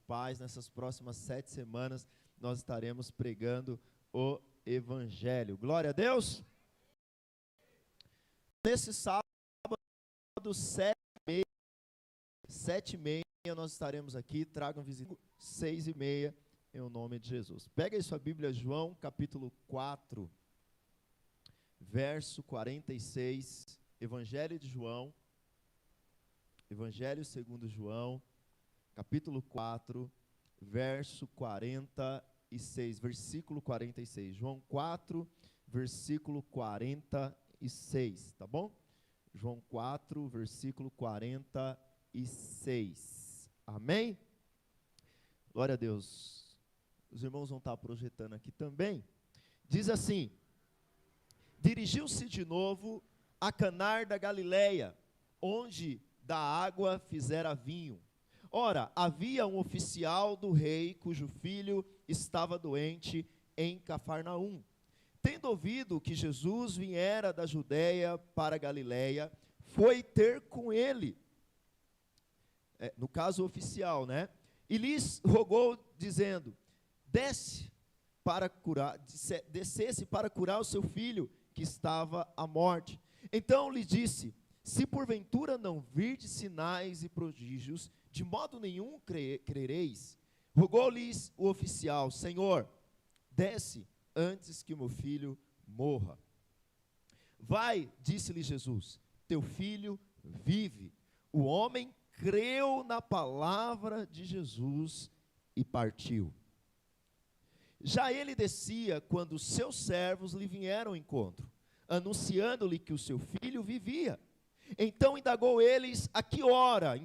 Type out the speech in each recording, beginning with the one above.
paz. Nessas próximas 7 semanas, nós estaremos pregando o Evangelho. Glória a Deus! Nesse sábado, 7h30, nós estaremos aqui. Tragam visita 6h30, em nome de Jesus. Pega aí sua Bíblia, João, capítulo 4, verso 46. Evangelho de João, Evangelho segundo João, capítulo 4, verso 46, versículo 46. João 4, versículo 46, tá bom? João 4, versículo 46. Amém? Glória a Deus. Os irmãos vão estar projetando aqui também. Diz assim: dirigiu-se de novo a Caná da Galileia, onde da água fizera vinho. Ora, havia um oficial do rei, cujo filho estava doente em Cafarnaum. Tendo ouvido que Jesus viera da Judeia para a Galileia, foi ter com ele, no caso oficial, né? E lhes rogou, dizendo, descesse para curar o seu filho, que estava à morte. Então lhe disse, se porventura não virdes sinais e prodígios, de modo nenhum crereis. Rogou-lhes o oficial, Senhor, desce antes que o meu filho morra. Vai, disse-lhe Jesus, teu filho vive. O homem creu na palavra de Jesus e partiu. Já ele descia quando seus servos lhe vieram ao encontro, anunciando-lhe que o seu filho vivia. Então indagou ele a que hora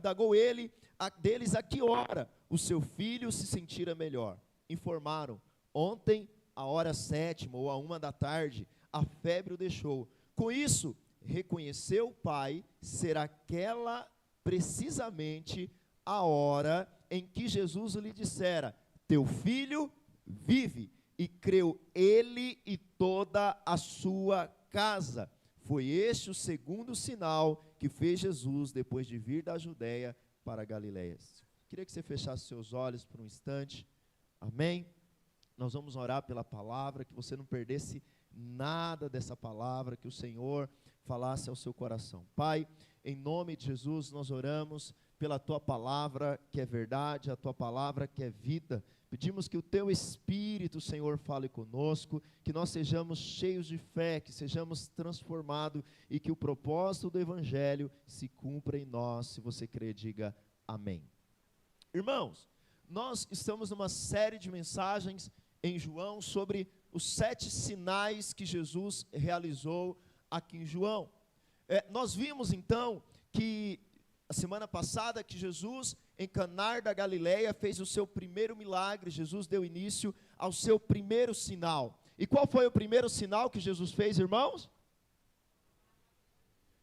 o seu filho se sentira melhor. Informaram, ontem, à hora 7ª ou à 1h, a febre o deixou. Com isso, reconheceu o pai ser aquela precisamente a hora em que Jesus lhe dissera, teu filho vive, e creu ele e toda a sua casa. Foi este o segundo sinal que fez Jesus depois de vir da Judeia para a Galileia. Queria que você fechasse seus olhos por um instante. Amém? Nós vamos orar pela palavra, que você não perdesse nada dessa palavra, que o Senhor falasse ao seu coração. Pai, em nome de Jesus, nós oramos pela Tua palavra, que é verdade, a Tua palavra que é vida. Pedimos que o Teu Espírito, Senhor, fale conosco, que nós sejamos cheios de fé, que sejamos transformados e que o propósito do Evangelho se cumpra em nós. Se você crê, diga amém. Irmãos, nós estamos numa série de mensagens em João sobre os 7 sinais que Jesus realizou aqui em João. Nós vimos então que a semana passada que Jesus em Caná da Galileia fez o seu primeiro milagre. Jesus deu início ao seu primeiro sinal. E qual foi o primeiro sinal que Jesus fez, irmãos?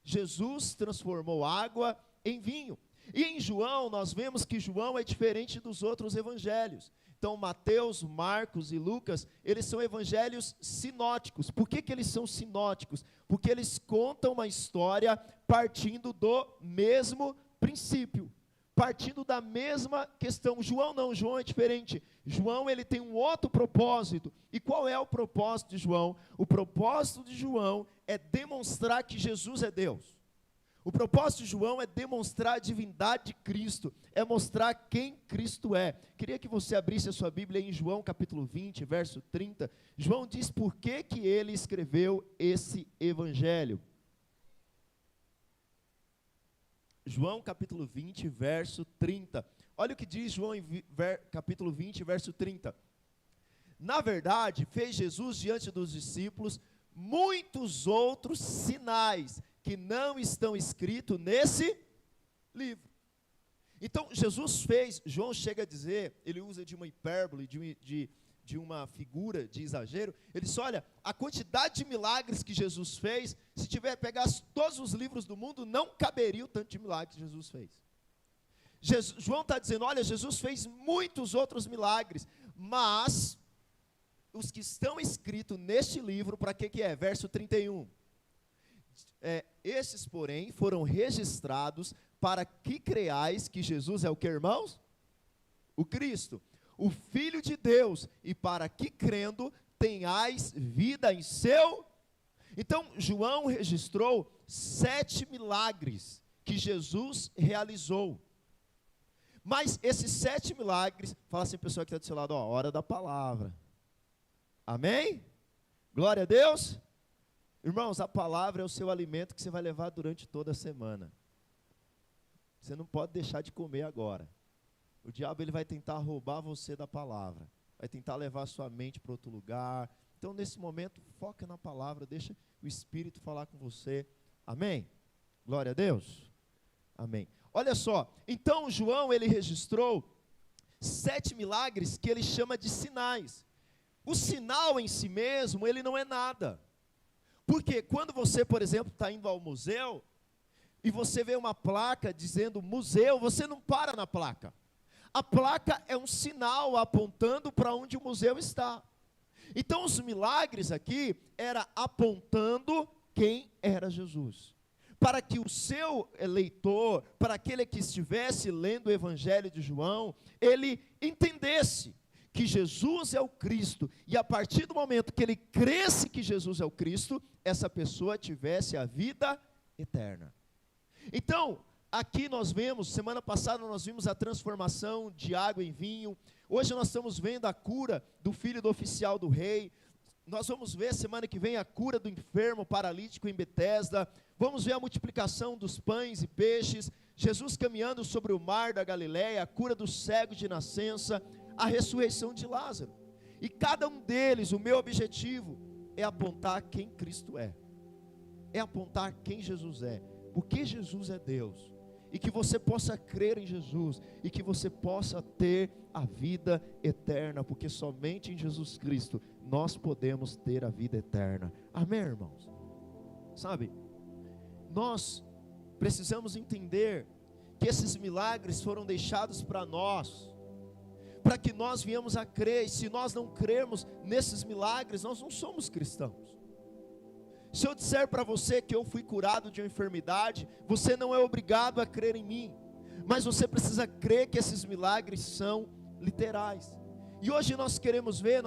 Jesus transformou água em vinho. E em João, nós vemos que João é diferente dos outros evangelhos. Então, Mateus, Marcos e Lucas, eles são evangelhos sinóticos. Por que eles são sinóticos? Porque eles contam uma história partindo do mesmo princípio, partindo da mesma questão. João não, João é diferente. João, ele tem um outro propósito. E qual é o propósito de João? O propósito de João é demonstrar que Jesus é Deus. O propósito de João é demonstrar a divindade de Cristo, é mostrar quem Cristo é. Queria que você abrisse a sua Bíblia em João capítulo 20, verso 30. João diz por que ele escreveu esse evangelho. João capítulo 20, verso 30. Olha o que diz João capítulo 20, verso 30. Na verdade, fez Jesus diante dos discípulos muitos outros sinais que não estão escritos nesse livro. Então, Jesus fez, João chega a dizer, ele usa de uma hipérbole, de uma figura de exagero, ele diz, olha, a quantidade de milagres que Jesus fez, se pegasse todos os livros do mundo, não caberia o tanto de milagres que Jesus fez. João está dizendo, olha, Jesus fez muitos outros milagres, mas os que estão escritos neste livro, para que é? Verso 31. Esses, porém, foram registrados para que creais que Jesus é o que, irmãos? o Cristo, o Filho de Deus, e para que crendo tenhais vida em seu. Então, João registrou 7 milagres que Jesus realizou. Mas esses 7 milagres, fala assim, pessoa que está do seu lado, ó, hora da palavra. Amém? Glória a Deus. Irmãos, a palavra é o seu alimento que você vai levar durante toda a semana. Você não pode deixar de comer agora. O diabo ele vai tentar roubar você da palavra. Vai tentar levar a sua mente para outro lugar. Então, nesse momento, foca na palavra, deixa o Espírito falar com você. Amém? Glória a Deus. Amém. Olha só, então João, ele registrou 7 milagres que ele chama de sinais. O sinal em si mesmo, ele não é nada. Porque quando você, por exemplo, está indo ao museu, e você vê uma placa dizendo museu, você não para na placa. A placa é um sinal apontando para onde o museu está. Então os milagres aqui era apontando quem era Jesus. Para que o seu leitor, para aquele que estivesse lendo o Evangelho de João, ele entendesse que Jesus é o Cristo, e a partir do momento que ele cresce que Jesus é o Cristo, essa pessoa tivesse a vida eterna. Então, aqui nós vemos, semana passada nós vimos a transformação de água em vinho, hoje nós estamos vendo a cura do filho do oficial do rei, nós vamos ver semana que vem a cura do enfermo paralítico em Betesda, vamos ver a multiplicação dos pães e peixes, Jesus caminhando sobre o mar da Galileia, a cura do cego de nascença, a ressurreição de Lázaro. E cada um deles, o meu objetivo é apontar quem Cristo é apontar quem Jesus é, porque Jesus é Deus, e que você possa crer em Jesus, e que você possa ter a vida eterna, porque somente em Jesus Cristo nós podemos ter a vida eterna. Amém, irmãos? Sabe, nós precisamos entender que esses milagres foram deixados para nós, para que nós viemos a crer, e se nós não crermos nesses milagres, nós não somos cristãos. Se eu disser para você que eu fui curado de uma enfermidade, você não é obrigado a crer em mim, mas você precisa crer que esses milagres são literais. E hoje nós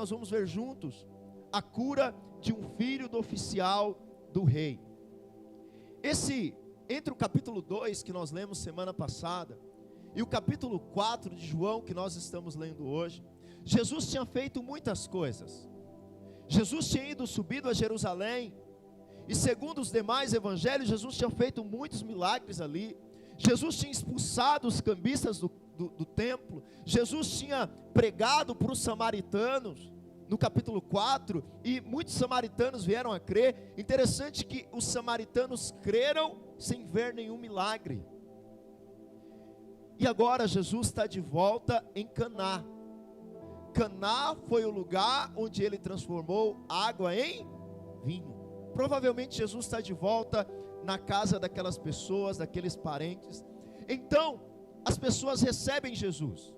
vamos ver juntos, a cura de um filho do oficial do rei. Entre o capítulo 2 que nós lemos semana passada, e o capítulo 4 de João, que nós estamos lendo hoje, Jesus tinha feito muitas coisas. Jesus tinha subido a Jerusalém, e segundo os demais evangelhos, Jesus tinha feito muitos milagres ali. Jesus tinha expulsado os cambistas do templo. Jesus tinha pregado para os samaritanos, no capítulo 4, e muitos samaritanos vieram a crer. Interessante que os samaritanos creram sem ver nenhum milagre. E agora Jesus está de volta em Caná. Caná foi o lugar onde ele transformou água em vinho. Provavelmente Jesus está de volta na casa daquelas pessoas, daqueles parentes. Então, as pessoas recebem Jesus.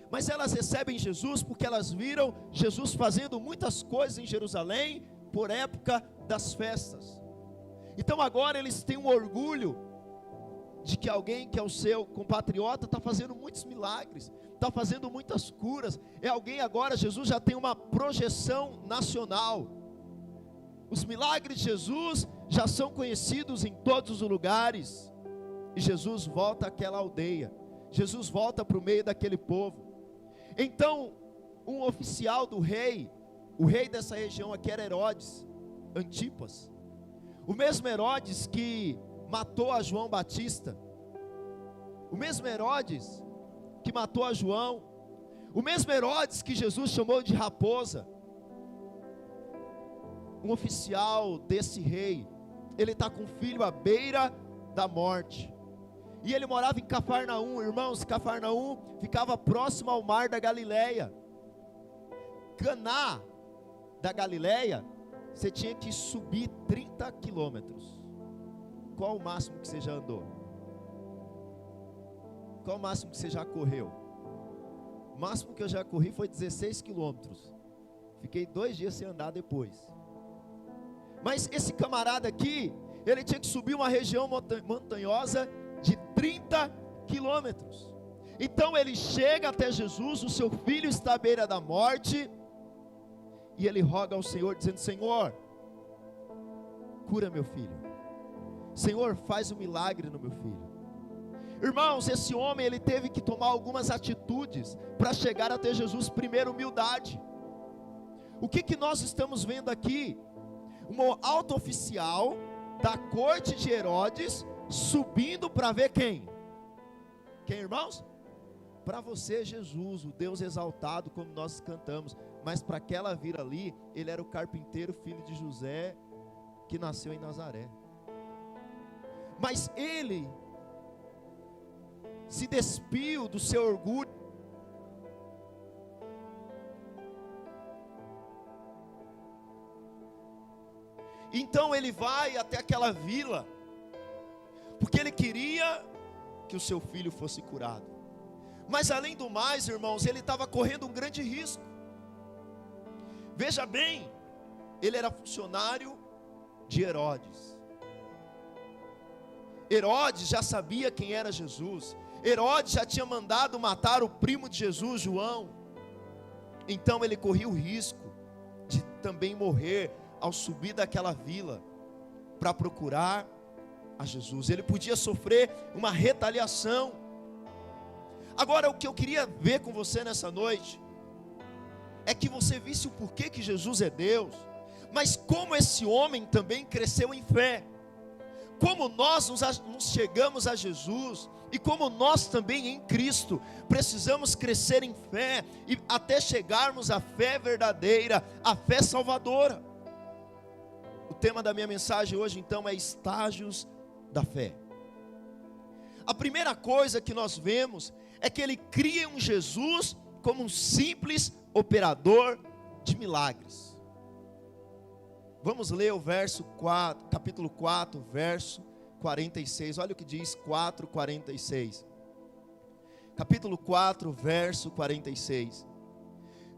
Mas elas recebem Jesus porque elas viram Jesus fazendo muitas coisas em Jerusalém por época das festas. Então agora eles têm um orgulho de que alguém que é o seu compatriota está fazendo muitos milagres, está fazendo muitas curas. É alguém agora, Jesus já tem uma projeção nacional. Os milagres de Jesus já são conhecidos em todos os lugares. E Jesus volta àquela aldeia. Jesus volta para o meio daquele povo. Então, um oficial do rei, o rei dessa região aqui era Herodes Antipas. O mesmo Herodes que matou a João Batista. O mesmo Herodes que matou a João. O mesmo Herodes que Jesus chamou de raposa. Um oficial desse rei, ele está com um filho à beira da morte, e ele morava em Cafarnaum. Irmãos, Cafarnaum ficava próximo ao mar da Galileia. Caná da Galileia, você tinha que subir 30 quilômetros. Qual o máximo que você já andou? Qual o máximo que você já correu? O máximo que eu já corri foi 16 quilômetros. Fiquei 2 dias sem andar depois. Mas esse camarada aqui, ele tinha que subir uma região montanhosa de 30 quilômetros. Então ele chega até Jesus, o seu filho está à beira da morte, e ele roga ao Senhor, dizendo: Senhor, cura meu filho. Senhor, faz um milagre no meu filho. Irmãos, esse homem, ele teve que tomar algumas atitudes para chegar até Jesus. Primeiro, humildade. O que nós estamos vendo aqui? Um alto oficial da corte de Herodes subindo para ver quem? Quem, irmãos? Para você, Jesus, o Deus exaltado, como nós cantamos. Mas para aquela vila ali, ele era o carpinteiro, filho de José, que nasceu em Nazaré. Mas ele se despiu do seu orgulho. Então ele vai até aquela vila, porque ele queria que o seu filho fosse curado. Mas além do mais, irmãos, ele estava correndo um grande risco. Veja bem, ele era funcionário de Herodes. Herodes já sabia quem era Jesus. Herodes já tinha mandado matar o primo de Jesus, João. Então ele corria o risco de também morrer ao subir daquela vila para procurar a Jesus. Ele podia sofrer uma retaliação. Agora, o que eu queria ver com você nessa noite é que você visse o porquê que Jesus é Deus, mas como esse homem também cresceu em fé. Como nós nos chegamos a Jesus, e como nós também em Cristo precisamos crescer em fé, e até chegarmos à fé verdadeira, à fé salvadora. O tema da minha mensagem hoje então é estágios da fé. A primeira coisa que nós vemos é que ele cria um Jesus como um simples operador de milagres. Vamos ler o capítulo 4, verso 46. Olha o que diz 4:46. Capítulo 4, verso 46.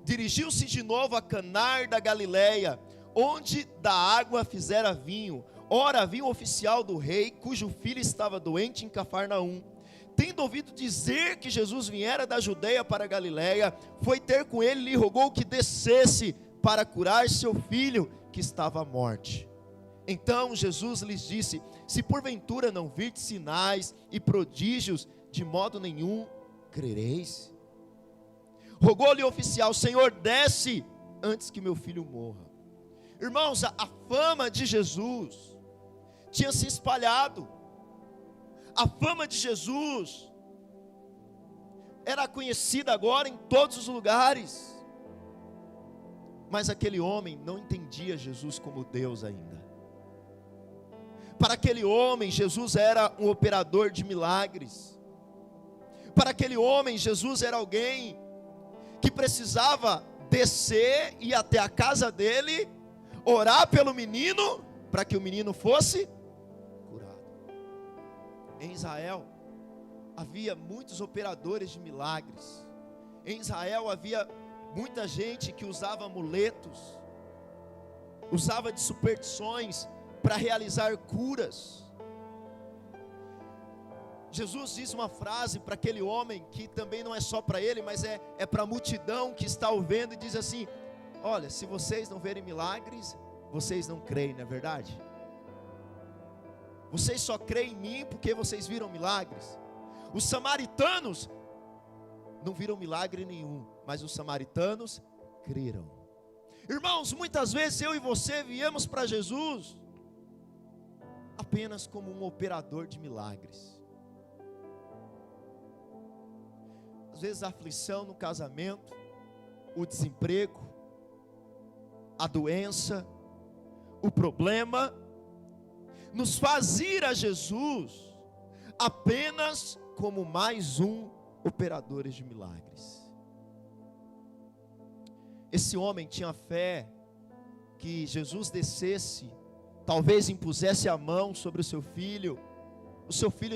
Dirigiu-se de novo a Caná da Galileia, onde da água fizera vinho. Ora, havia um oficial do rei, cujo filho estava doente em Cafarnaum. Tendo ouvido dizer que Jesus viera da Judeia para a Galileia, foi ter com ele e lhe rogou que descesse para curar seu filho, que estava à morte. Então Jesus lhes disse: se porventura não virdes sinais e prodígios, de modo nenhum crereis. Rogou-lhe o oficial: Senhor, desce antes que meu filho morra. Irmãos, a fama de Jesus tinha se espalhado. A fama de Jesus era conhecida agora em todos os lugares. Mas aquele homem não entendia Jesus como Deus ainda. Para aquele homem, Jesus era um operador de milagres. Para aquele homem, Jesus era alguém que precisava descer e ir até a casa dele, orar pelo menino, para que o menino fosse curado. Em Israel, havia muitos operadores de milagres. Em Israel havia muita gente que usava amuletos, usava de superstições para realizar curas. Jesus diz uma frase para aquele homem, que também não é só para ele, mas é para a multidão que está ouvindo, e diz assim: olha, se vocês não verem milagres, vocês não creem, não é verdade? Vocês só creem em mim porque vocês viram milagres. Os samaritanos não viram milagre nenhum, mas os samaritanos creram. Irmãos, muitas vezes eu e você viemos para Jesus apenas como um operador de milagres. Às vezes a aflição no casamento, o desemprego, a doença, o problema, nos faz ir a Jesus apenas como mais um operador de milagres. Esse homem tinha fé que Jesus descesse, talvez impusesse a mão sobre o seu filho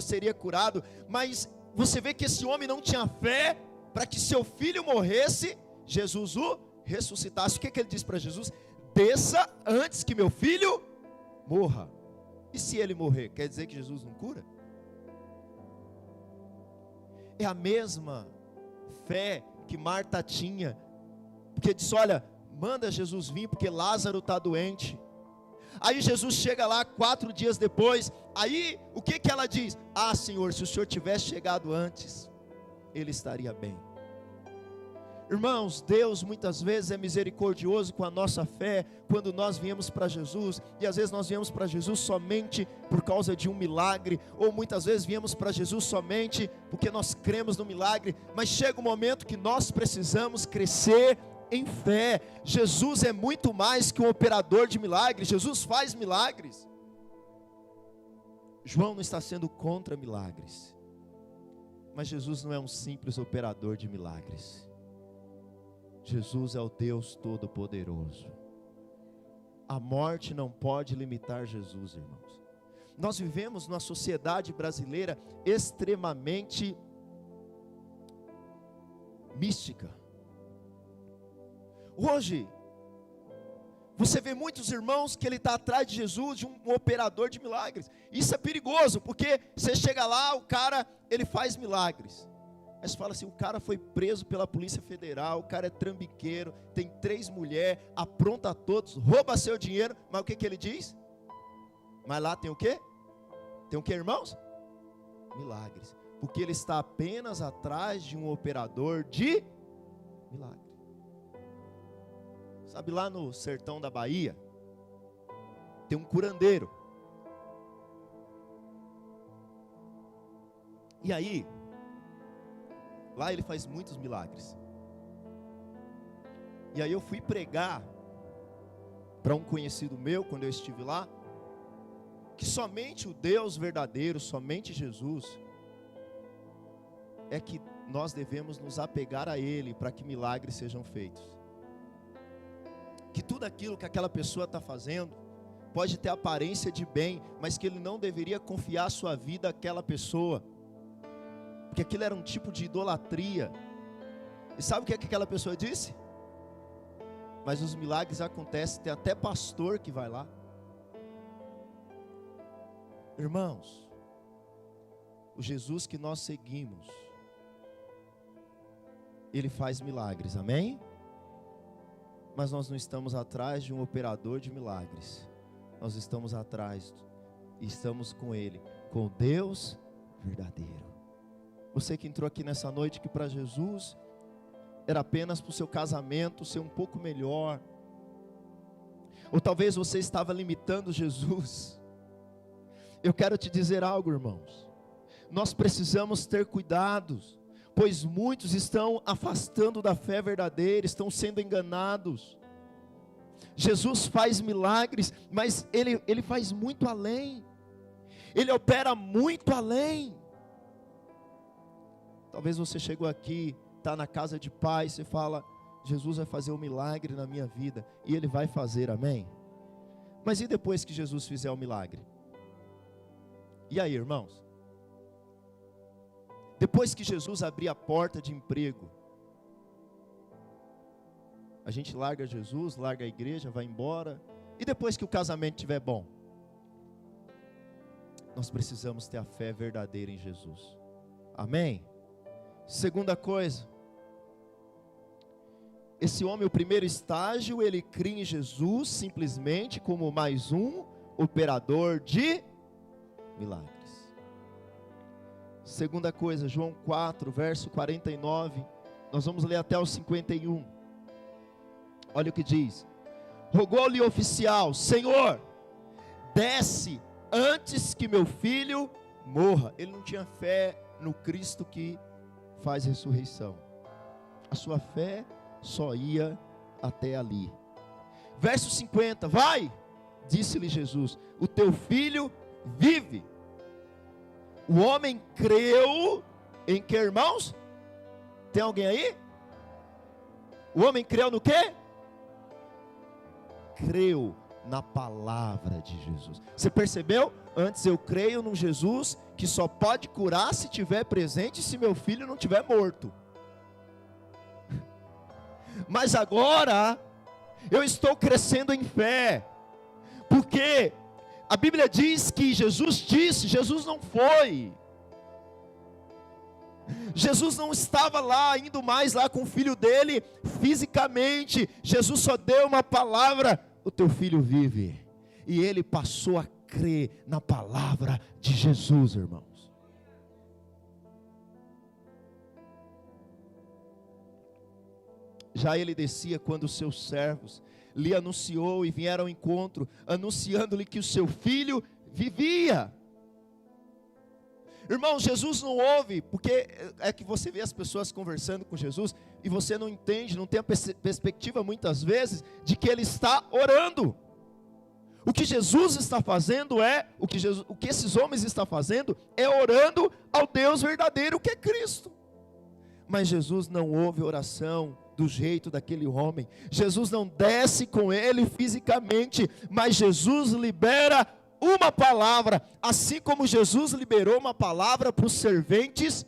seria curado. Mas você vê que esse homem não tinha fé para que seu filho morresse, Jesus o ressuscitasse. O que ele disse para Jesus? Desça antes que meu filho morra. E se ele morrer, quer dizer que Jesus não cura? É a mesma fé que Marta tinha, porque disse: olha, manda Jesus vir, porque Lázaro está doente. Aí Jesus chega lá 4 dias depois. Aí o que ela diz? Ah, Senhor, se o Senhor tivesse chegado antes, ele estaria bem. Irmãos, Deus muitas vezes é misericordioso com a nossa fé, quando nós viemos para Jesus, e às vezes nós viemos para Jesus somente por causa de um milagre, ou muitas vezes viemos para Jesus somente porque nós cremos no milagre, mas chega um momento que nós precisamos crescer em fé. Jesus é muito mais que um operador de milagres. Jesus faz milagres. João não está sendo contra milagres, mas Jesus não é um simples operador de milagres. Jesus é o Deus Todo-Poderoso. A morte não pode limitar Jesus, irmãos. Nós vivemos numa sociedade brasileira extremamente mística. Hoje, você vê muitos irmãos que ele está atrás de Jesus, de um operador de milagres. Isso é perigoso, porque você chega lá, o cara, ele faz milagres. Aí você fala assim: o cara foi preso pela Polícia Federal, o cara é trambiqueiro, tem 3 mulheres, apronta todos, rouba seu dinheiro, mas o que ele diz? Mas lá tem o quê? Tem o quê, irmãos? Milagres. Porque ele está apenas atrás de um operador de milagres. Sabe, lá no sertão da Bahia, tem um curandeiro. E aí, lá ele faz muitos milagres. E aí eu fui pregar para um conhecido meu, quando eu estive lá, que somente o Deus verdadeiro, somente Jesus, é que nós devemos nos apegar a Ele, para que milagres sejam feitos. Que tudo aquilo que aquela pessoa está fazendo, pode ter aparência de bem, mas que ele não deveria confiar sua vida àquela pessoa, porque aquilo era um tipo de idolatria. E sabe o que aquela pessoa disse? Mas os milagres acontecem, tem até pastor que vai lá. Irmãos, o Jesus que nós seguimos, Ele faz milagres, amém? Mas nós não estamos atrás de um operador de milagres. Nós estamos atrás, e estamos com Ele, com Deus verdadeiro. Você que entrou aqui nessa noite, que para Jesus era apenas para o seu casamento ser um pouco melhor, ou talvez você estava limitando Jesus. Eu quero te dizer algo, irmãos. Nós precisamos ter cuidados, pois muitos estão afastando da fé verdadeira, estão sendo enganados. Jesus faz milagres, mas Ele faz muito além. Ele opera muito além. Talvez você chegou aqui, está na casa de pai, você fala: Jesus vai fazer um milagre na minha vida, e Ele vai fazer, amém? Mas e depois que Jesus fizer o milagre? E aí, irmãos? Depois que Jesus abrir a porta de emprego, a gente larga Jesus, larga a igreja, vai embora. E depois que o casamento estiver bom? Nós precisamos ter a fé verdadeira em Jesus, amém? Segunda coisa, esse homem, o primeiro estágio, ele cria em Jesus simplesmente como mais um operador de milagres. Segunda coisa, João 4, verso 49, nós vamos ler até o 51. Olha o que diz: rogou-lhe o oficial: Senhor, desce antes que meu filho morra. Ele não tinha fé no Cristo que faz ressurreição. A sua fé só ia até ali. Verso 50, vai, disse-lhe Jesus, o teu filho vive. O homem creu em que, irmãos? Tem alguém aí? O homem creu no quê? Creu na palavra de Jesus. Você percebeu? Antes eu creio num Jesus que só pode curar se estiver presente, se meu filho não estiver morto. Mas agora eu estou crescendo em fé, porque a Bíblia diz que Jesus disse, Jesus não foi Jesus não estava lá, indo mais lá com o filho dele, fisicamente. Jesus só deu uma palavra: o teu filho vive. E ele passou a crer na palavra de Jesus, irmãos. Já ele descia quando os seus servos lhe anunciou e vieram ao encontro, anunciando-lhe que o seu filho vivia. Irmão, Jesus não ouve, porque é que você vê as pessoas conversando com Jesus e você não entende, não tem a perspectiva muitas vezes de que ele está orando. O que Jesus está fazendo o que esses homens estão fazendo é orando ao Deus verdadeiro, que é Cristo. Mas Jesus não ouve oração do jeito daquele homem. Jesus não desce com ele fisicamente, mas Jesus libera uma palavra, assim como Jesus liberou uma palavra para os serventes,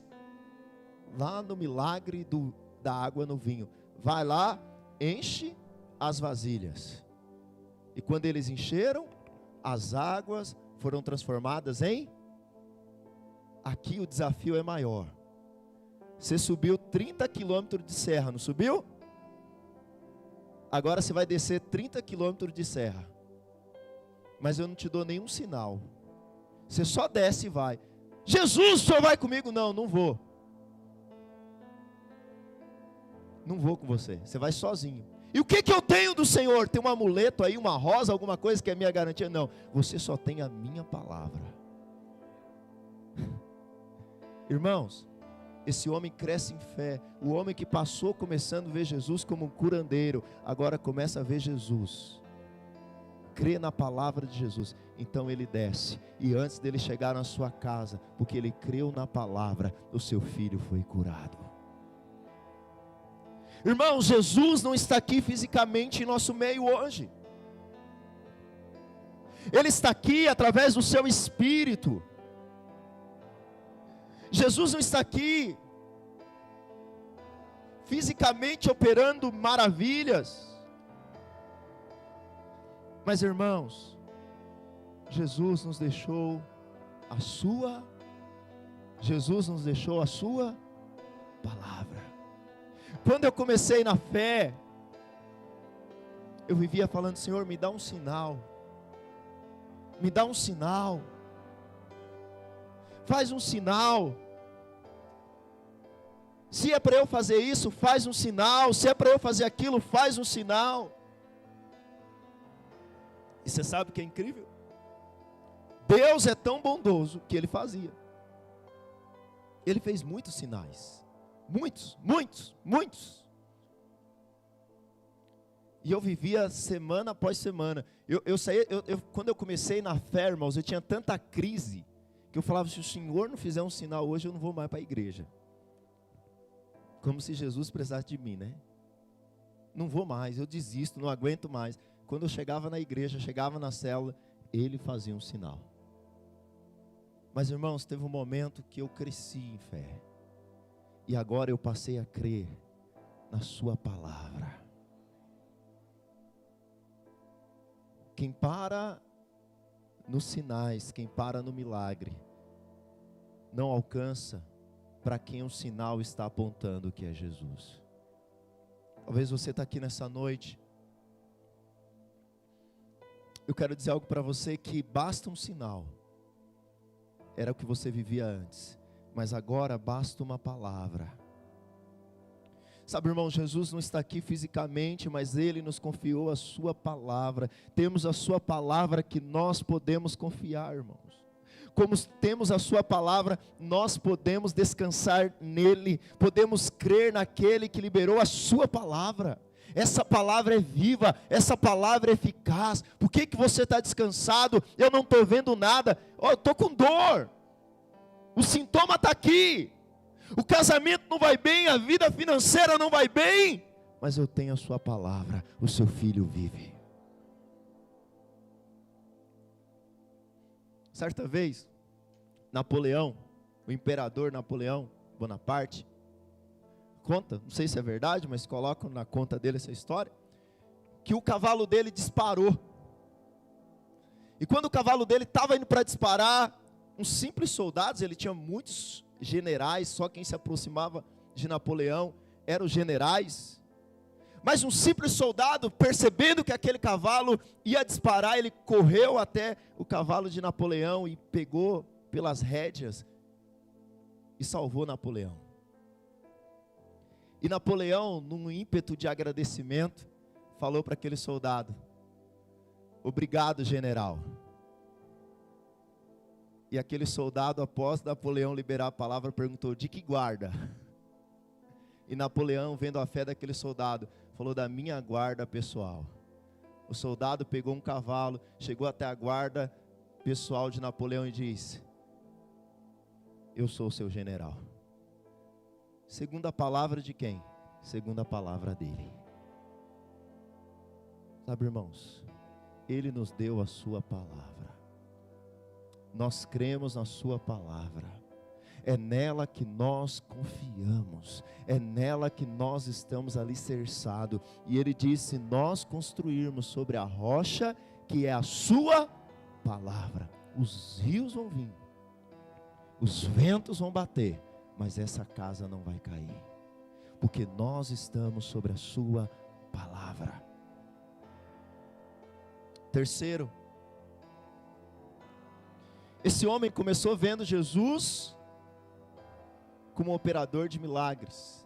lá no milagre da água no vinho. Vai lá, enche as vasilhas. E quando eles encheram, as águas foram transformadas em... Aqui o desafio é maior. Você subiu 30 quilômetros de serra, não subiu? Agora você vai descer 30 quilômetros de serra. Mas eu não te dou nenhum sinal. Você só desce e vai. Jesus, o senhor vai comigo? Não, não vou. Não vou com você. Você vai sozinho. E o que eu tenho do Senhor? Tem um amuleto aí, uma rosa, alguma coisa que é minha garantia? Não. Você só tem a minha palavra. Irmãos, esse homem cresce em fé. O homem que passou começando a ver Jesus como um curandeiro, agora começa a ver Jesus. Crê na palavra de Jesus. Então ele desce, e antes dele chegar na sua casa, porque ele creu na palavra, o seu filho foi curado. Irmão, Jesus não está aqui fisicamente em nosso meio hoje. Ele está aqui através do seu Espírito. Jesus não está aqui fisicamente operando maravilhas. Mas, irmãos, Jesus nos deixou a sua palavra. Quando eu comecei na fé, eu vivia falando: Senhor, me dá um sinal. Me dá um sinal. Faz um sinal. Se é para eu fazer isso, faz um sinal. Se é para eu fazer aquilo, faz um sinal. E você sabe o que é incrível? Deus é tão bondoso que Ele fazia. Ele fez muitos sinais. Muitos. E eu vivia semana após semana. Quando eu comecei na fé, irmãos, eu tinha tanta crise, que eu falava: se o Senhor não fizer um sinal hoje, eu não vou mais para a igreja. Como se Jesus precisasse de mim, né? Não vou mais, eu desisto, não aguento mais. Quando eu chegava na igreja, chegava na célula, Ele fazia um sinal. Mas, irmãos, teve um momento que eu cresci em fé. E agora eu passei a crer na sua palavra. Quem para nos sinais, quem para no milagre, não alcança para quem o sinal está apontando, que é Jesus. Talvez você está aqui nessa noite. Eu quero dizer algo para você, que basta um sinal. Era o que você vivia antes, mas agora basta uma palavra. Sabe, irmão, Jesus não está aqui fisicamente, mas Ele nos confiou a sua palavra. Temos a sua palavra que nós podemos confiar, irmãos. Como temos a sua palavra, nós podemos descansar nele, podemos crer naquele que liberou a sua palavra. Essa palavra é viva, essa palavra é eficaz. Por que você está descansado? Eu não estou vendo nada. Eu estou com dor. O sintoma está aqui. O casamento não vai bem, a vida financeira não vai bem. Mas eu tenho a sua palavra, o seu filho vive. Certa vez, Napoleão, o imperador Napoleão Bonaparte, conta, não sei se é verdade, mas colocam na conta dele essa história, que o cavalo dele disparou. E quando o cavalo dele estava indo para disparar, uns simples soldados, ele tinha muitos generais, só quem se aproximava de Napoleão eram os generais. Mas um simples soldado, percebendo que aquele cavalo ia disparar, ele correu até o cavalo de Napoleão e pegou pelas rédeas e salvou Napoleão. E Napoleão, num ímpeto de agradecimento, falou para aquele soldado: obrigado, general. E aquele soldado, após Napoleão liberar a palavra, perguntou: de que guarda? E Napoleão, vendo a fé daquele soldado, falou: da minha guarda pessoal. O soldado pegou um cavalo, chegou até a guarda pessoal de Napoleão e disse: eu sou o seu general. Segundo a palavra de quem? Segundo a palavra dele. Sabe, irmãos, ele nos deu a sua palavra. Nós cremos na sua palavra. É nela que nós confiamos, é nela que nós estamos alicerçados. E ele disse: se nós construirmos sobre a rocha, que é a sua palavra, os rios vão vir, os ventos vão bater, mas essa casa não vai cair, porque nós estamos sobre a sua palavra. Terceiro, esse homem começou vendo Jesus como operador de milagres.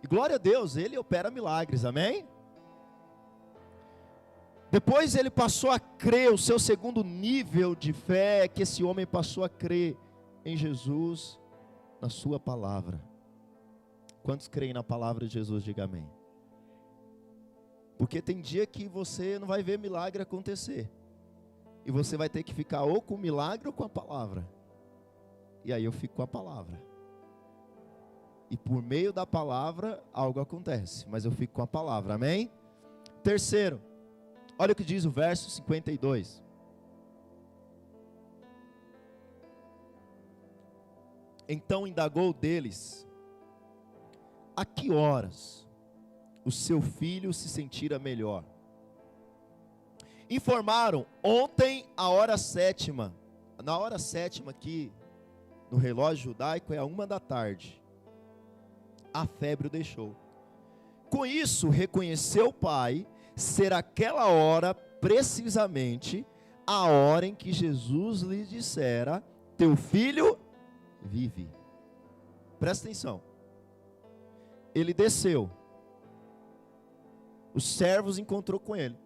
E glória a Deus, ele opera milagres, amém? Depois ele passou a crer, o seu segundo nível de fé é que esse homem passou a crer em Jesus, na sua palavra. Quantos creem na palavra de Jesus? Diga amém. Porque tem dia que você não vai ver milagre acontecer, e você vai ter que ficar ou com o milagre ou com a palavra. E aí eu fico com a palavra. E por meio da palavra algo acontece, mas eu fico com a palavra, amém? Terceiro, olha o que diz o verso 52. Então indagou deles: a que horas o seu filho se sentira melhor? Informaram: ontem a hora 7ª. Na hora 7ª aqui, no relógio judaico, é a 1h. A febre o deixou. Com isso, reconheceu o pai ser aquela hora, precisamente, a hora em que Jesus lhe dissera: teu filho vive. Presta atenção. Ele desceu. Os servos encontrou com ele.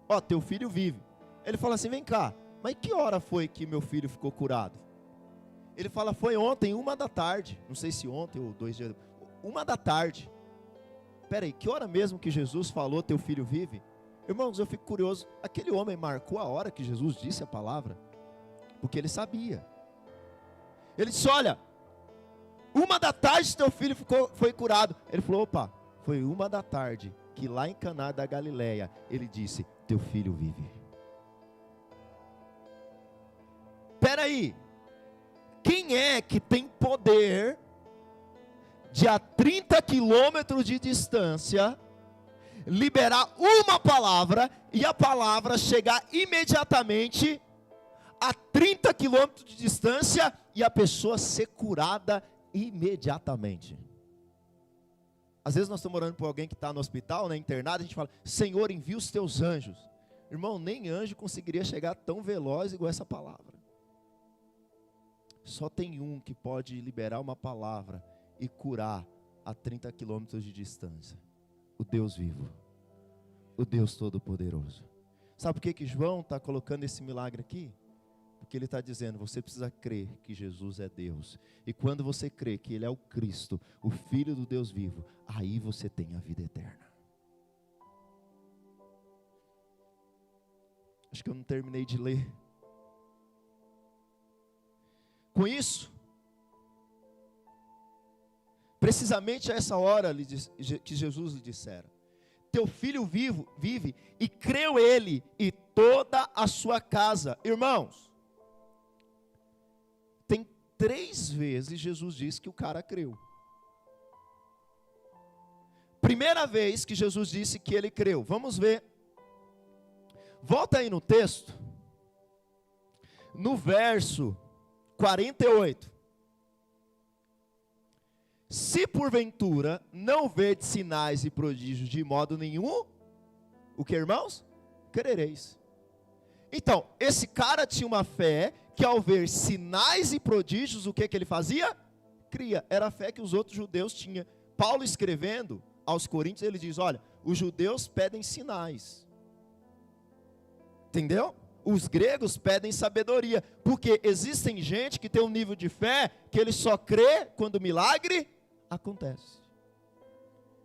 Ó, teu filho vive. Ele fala assim: vem cá, mas que hora foi que meu filho ficou curado? Ele fala: foi ontem, 1h. Não sei se ontem ou 2 dias. 1h. Espera aí, que hora mesmo que Jesus falou teu filho vive? Irmãos, eu fico curioso. Aquele homem marcou a hora que Jesus disse a palavra, porque ele sabia. Ele disse: olha, 1h teu filho foi curado. Ele falou: opa, foi 1h que lá em Caná da Galileia ele disse: teu filho vive. Espera aí, quem é que tem poder de a 30 quilômetros de distância liberar uma palavra e a palavra chegar imediatamente a 30 quilômetros de distância e a pessoa ser curada imediatamente? Às vezes nós estamos orando por alguém que está no hospital, né, internado, a gente fala: Senhor, envia os teus anjos. Irmão, nem anjo conseguiria chegar tão veloz igual essa palavra. Só tem um que pode liberar uma palavra e curar a 30 quilômetros de distância: o Deus vivo, o Deus Todo-Poderoso. Sabe por que João está colocando esse milagre aqui? Porque ele está dizendo: você precisa crer que Jesus é Deus, e quando você crê que Ele é o Cristo, o Filho do Deus vivo, aí você tem a vida eterna. Acho que eu não terminei de ler. Com isso, precisamente a essa hora que Jesus lhe dissera: teu filho vive, e creu ele e toda a sua casa. Irmãos, tem 3 vezes Jesus disse que o cara creu. Primeira vez que Jesus disse que ele creu, vamos ver. Volta aí no texto, no verso 48. Se porventura não verdes sinais e prodígios de modo nenhum, o que, irmãos? Crereis. Então, esse cara tinha uma fé que ao ver sinais e prodígios, o que ele fazia? Cria. Era a fé que os outros judeus tinham. Paulo escrevendo aos Coríntios, ele diz, olha, os judeus pedem sinais. Entendeu? Os gregos pedem sabedoria. Porque existem gente que tem um nível de fé que ele só crê quando o milagre acontece.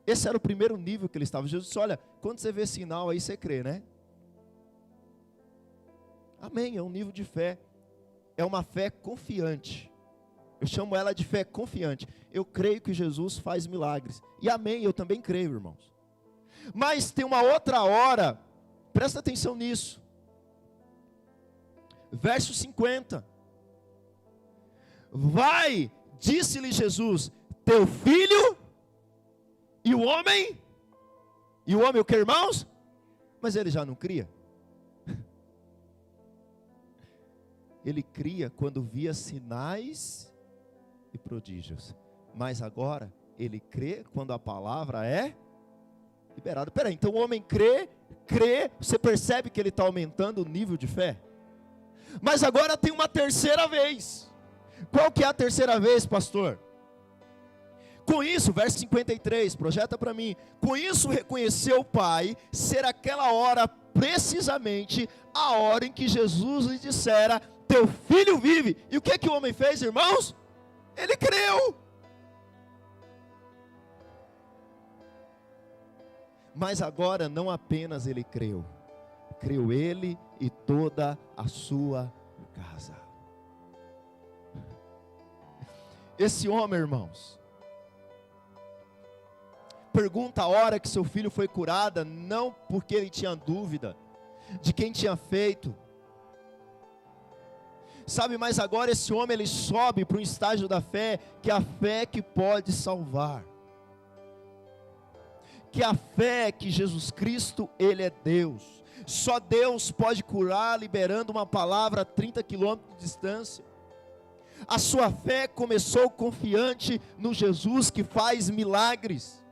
Esse era o primeiro nível que ele estava. Jesus disse, olha, quando você vê sinal aí, você crê, né? Amém, é um nível de fé. É uma fé confiante. Eu chamo ela de fé confiante. Eu creio que Jesus faz milagres. E amém, eu também creio, irmãos. Mas tem uma outra hora, presta atenção nisso. Verso 50. Vai, disse-lhe Jesus, teu filho e o homem o que, irmãos? Mas ele já não cria. Ele cria quando via sinais e prodígios. Mas agora, ele crê quando a palavra é liberada. Peraí, então o homem crê, você percebe que ele está aumentando o nível de fé? Mas agora tem uma terceira vez. Qual que é a terceira vez, pastor? Com isso, verso 53, projeta para mim. Com isso reconheceu o Pai ser aquela hora precisamente a hora em que Jesus lhe dissera, teu filho vive. E o que o homem fez, irmãos? Ele creu. Mas agora não apenas ele creu. Creu ele e toda a sua casa. Esse homem, irmãos, pergunta a hora que seu filho foi curado, não porque ele tinha dúvida de quem tinha feito. Sabe, mas agora esse homem ele sobe para um estágio da fé, que é a fé que pode salvar. Que é a fé que Jesus Cristo, Ele é Deus. Só Deus pode curar liberando uma palavra a 30 quilômetros de distância. A sua fé começou confiante no Jesus que faz milagres.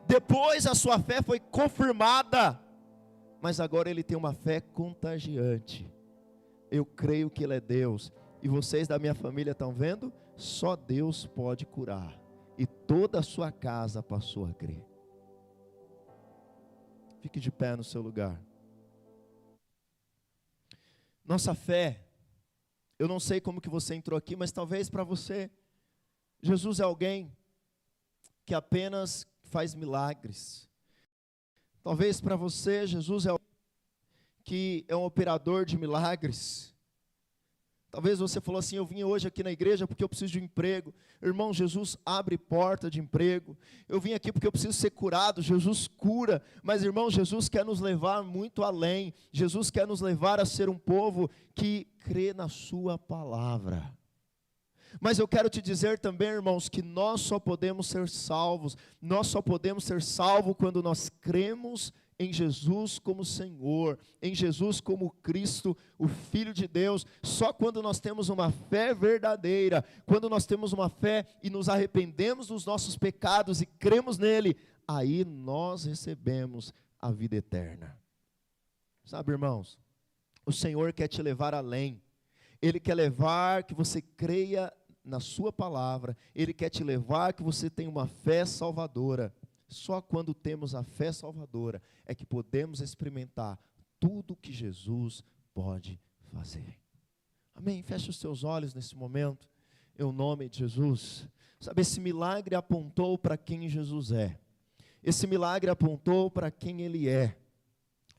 Depois a sua fé foi confirmada. Mas agora ele tem uma fé contagiante. Eu creio que Ele é Deus. E vocês da minha família estão vendo? Só Deus pode curar. E toda a sua casa passou a crer. Fique de pé no seu lugar. Nossa fé, eu não sei como que você entrou aqui, mas talvez para você, Jesus é alguém que apenas faz milagres. Talvez para você, Jesus é alguém que é um operador de milagres. Talvez você falou assim, eu vim hoje aqui na igreja porque eu preciso de um emprego. Irmão, Jesus abre porta de emprego. Eu vim aqui porque eu preciso ser curado. Jesus cura. Mas, irmão, Jesus quer nos levar muito além. Jesus quer nos levar a ser um povo que crê na sua palavra. Mas eu quero te dizer também, irmãos, que nós só podemos ser salvos. Nós só podemos ser salvos quando nós cremos em Jesus como Senhor, em Jesus como Cristo, o Filho de Deus. Só quando nós temos uma fé verdadeira, quando nós temos uma fé e nos arrependemos dos nossos pecados e cremos nele, aí nós recebemos a vida eterna. Sabe, irmãos, o Senhor quer te levar além. Ele quer levar que você creia na sua palavra. Ele quer te levar que você tenha uma fé salvadora. Só quando temos a fé salvadora é que podemos experimentar tudo que Jesus pode fazer. Amém? Feche os seus olhos nesse momento, em nome de Jesus. Sabe, esse milagre apontou para quem Jesus é. Esse milagre apontou para quem Ele é.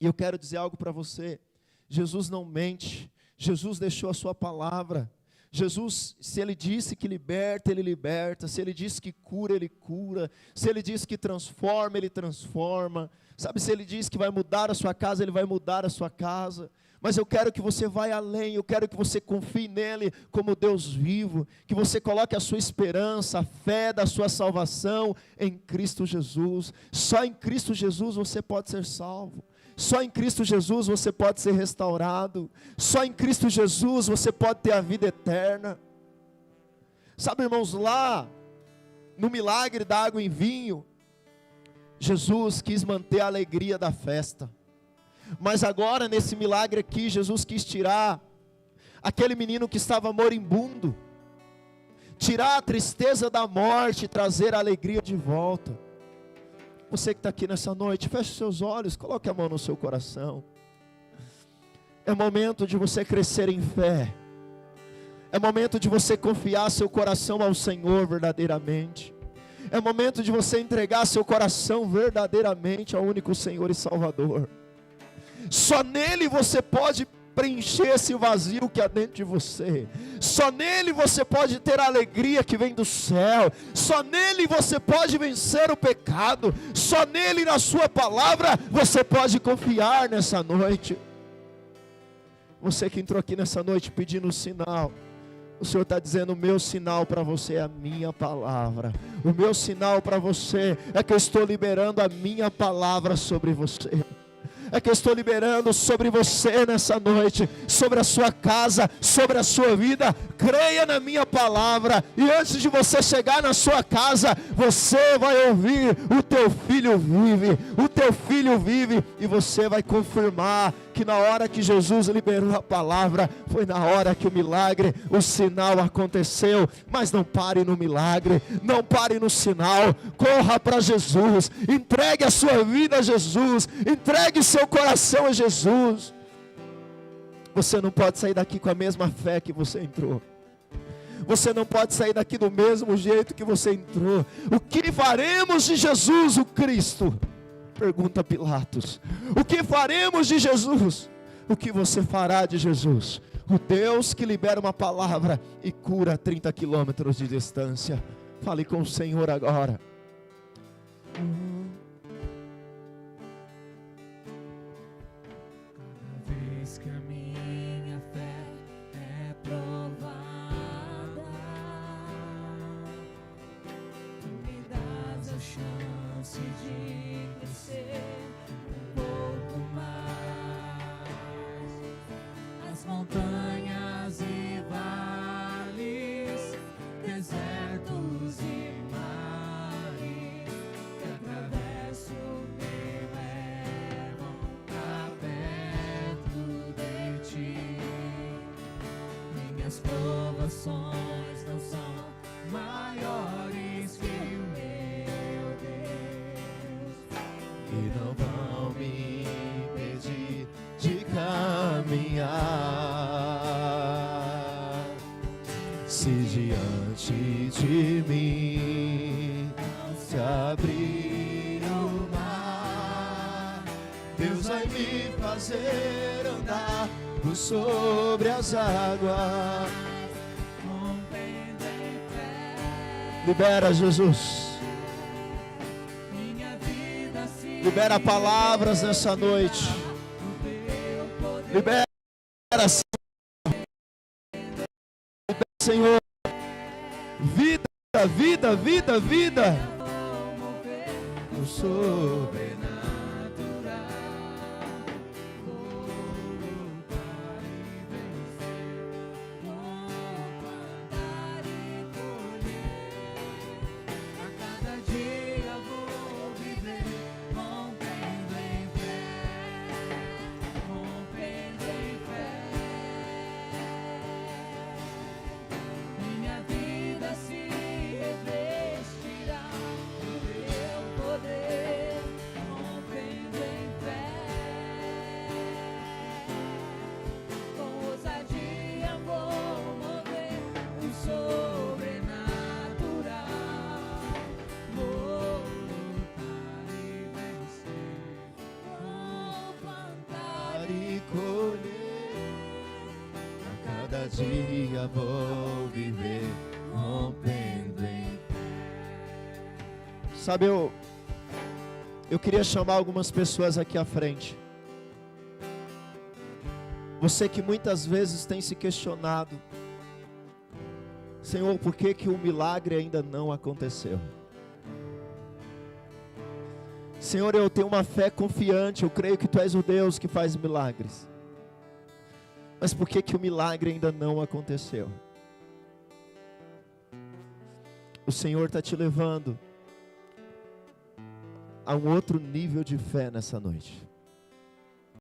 E eu quero dizer algo para você. Jesus não mente. Jesus deixou a sua palavra. Jesus, se Ele disse que liberta, Ele liberta. Se Ele disse que cura, Ele cura. Se Ele disse que transforma, Ele transforma. Sabe, se Ele disse que vai mudar a sua casa, Ele vai mudar a sua casa. Mas eu quero que você vá além, eu quero que você confie nele como Deus vivo, que você coloque a sua esperança, a fé da sua salvação em Cristo Jesus. Só em Cristo Jesus você pode ser salvo. Só em Cristo Jesus você pode ser restaurado. Só em Cristo Jesus você pode ter a vida eterna. Sabe, irmãos, lá no milagre da água em vinho, Jesus quis manter a alegria da festa. Mas agora nesse milagre aqui, Jesus quis tirar aquele menino que estava moribundo, tirar a tristeza da morte e trazer a alegria de volta. Você que está aqui nessa noite, feche seus olhos, coloque a mão no seu coração. É momento de você crescer em fé. É momento de você confiar seu coração ao Senhor verdadeiramente. É momento de você entregar seu coração verdadeiramente ao único Senhor e Salvador. Só nele você pode preencher esse vazio que há dentro de você. Só nele você pode ter a alegria que vem do céu. Só nele você pode vencer o pecado. Só nele, na sua palavra, você pode confiar nessa noite. Você que entrou aqui nessa noite pedindo um sinal, o Senhor está dizendo: o meu sinal para você é a minha palavra. O meu sinal para você é que eu estou liberando a minha palavra sobre você. É que eu estou liberando sobre você nessa noite, sobre a sua casa, sobre a sua vida. Creia na minha palavra, e antes de você chegar na sua casa, você vai ouvir: o teu filho vive, o teu filho vive. E você vai confirmar que na hora que Jesus liberou a palavra, foi na hora que o milagre, o sinal aconteceu. Mas não pare no milagre, não pare no sinal, corra para Jesus, entregue a sua vida a Jesus, entregue seu coração a Jesus. Você não pode sair daqui com a mesma fé que você entrou. Você não pode sair daqui do mesmo jeito que você entrou. O que faremos de Jesus o Cristo? Pergunta Pilatos. O que faremos de Jesus? O que você fará de Jesus? O Deus que libera uma palavra e cura a 30 quilômetros de distância. Fale com o Senhor agora. Cada vez que a minha fé é provada, tu me dás a chance de crescer um pouco mais. As montanhas e vales, desertos e mares que atravesso me levam pra perto de ti. Minhas provações não são maiores que o meu Deus, E não vão me impedir de caminhar. Se diante de mim se abrir o mar, Deus vai me fazer andar por sobre as águas. rompendo em fé. Libera, Jesus. Minha vida se Libera palavras nessa noite. Libera, Senhor. Vida, vida, vida, vida. Eu sou dia vou viver rompendo em fé. Sabe, eu queria chamar algumas pessoas aqui à frente. Você que muitas vezes tem se questionado: Senhor, por que que o milagre ainda não aconteceu? Senhor, eu tenho uma fé confiante, eu creio que Tu és o Deus que faz milagres. Mas por que o milagre ainda não aconteceu? O Senhor está te levando a um outro nível de fé nessa noite.